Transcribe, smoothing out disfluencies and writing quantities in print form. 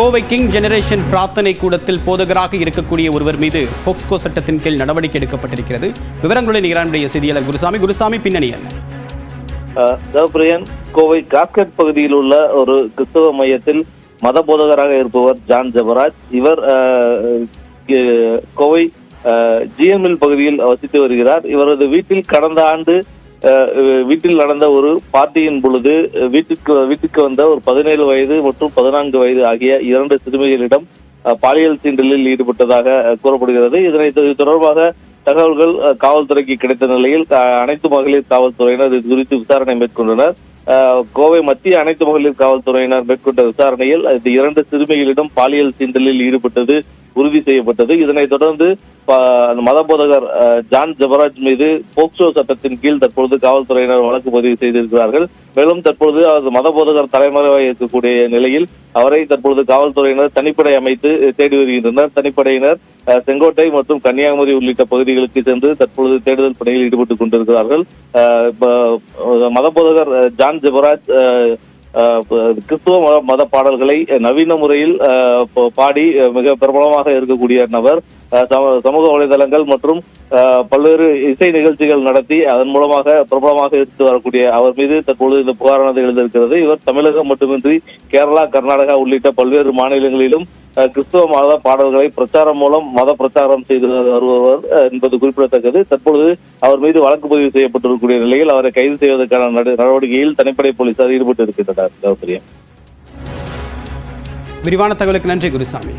Kovai king generation பிரார்த்தனை கூடத்தில் போதகராக இருக்கக்கூடிய ஒருவர் மீது போக்ஸ்கோ சட்டத்தின் கீழ் நடவடிக்கை எடுக்கப்பட்டிருக்கிறது. விவரங்களுடன் ஈரானுடைய செய்தியாளர் குருசாமி பின்னணி என்ன? தேவப்பிரியன், கோவை காஸ்கட் பகுதியில் உள்ள ஒரு கிறிஸ்தவ மையத்தில் மத போதகராக இருப்பவர் ஜான் ஜபராஜ். இவர் கோவை ஜிஎம்எல் பகுதியில் வசித்து வருகிறார். இவரது வீட்டில் கடந்த ஆண்டு வீட்டில் நடந்த ஒரு பார்ட்டியின் பொழுது வீட்டுக்கு வந்த ஒரு 17 வயது மற்றும் 14 வயது ஆகிய 2 சிறுமிகளிடம் பாலியல் சீண்டலில் ஈடுபட்டதாக கூறப்படுகிறது. இது தொடர்பாக தகவல்கள் காவல்துறைக்கு கிடைத்த நிலையில் அனைத்து மகளிர் காவல்துறையினர் இது குறித்து விசாரணை மேற்கொண்டனர். கோவை மத்திய அனைத்து மகளிர் காவல்துறையினர் மேற்கொண்ட விசாரணையில் 2 சிறுமிகளிடம் பாலியல் சீண்டலில் ஈடுபட்டது உறுதி செய்யப்பட்டது. இதனைத் தொடர்ந்து மத போதகர் ஜான் ஜபராஜ் மீது போக்சோ சட்டத்தின் கீழ் தற்பொழுது காவல்துறையினர் வழக்கு பதிவு செய்திருக்கிறார்கள். மேலும் தற்பொழுது அவர் மத போதகர் தலைமறைவாக இருக்கக்கூடிய நிலையில் அவரை தற்பொழுது காவல்துறையினர் தனிப்படை அமைத்து தேடி வருகின்றனர். தனிப்படையினர் செங்கோட்டை மற்றும் கன்னியாகுமரி உள்ளிட்ட பகுதிகளுக்கு சென்று தற்பொழுது தேடுதல் பணியில் ஈடுபட்டுக் கொண்டிருக்கிறார்கள். மத போதகர் ஜான் ஜபராஜ் கிறிஸ்துவ மத பாடல்களை நவீன முறையில் பாடி மிக பிரபலமாக இருக்கக்கூடிய நபர். சமூக வலைதளங்கள் மற்றும் பல்வேறு இசை நிகழ்ச்சிகள் நடத்தி அதன் மூலமாக பிரபலமாக இருந்து வரக்கூடிய அவர் மீது தற்பொழுது இந்த புகாரானது எழுந்திருக்கிறது. இவர் தமிழகம் மட்டுமின்றி கேரளா, கர்நாடகா உள்ளிட்ட பல்வேறு மாநிலங்களிலும் கிறிஸ்துவ மத பாடல்களை பிரச்சாரம் மூலம் மத பிரச்சாரம் செய்து வருபவர் என்பது குறிப்பிடத்தக்கது. தற்பொழுது அவர் மீது வழக்கு பதிவு செய்யப்பட்டிருக்கக்கூடிய நிலையில் அவரை கைது செய்வதற்கான நடவடிக்கையில் தனிப்படை போலீசார் ஈடுபட்டு இருக்கின்றனர். விரிவான தகவலுக்கு நன்றி குருசாமி.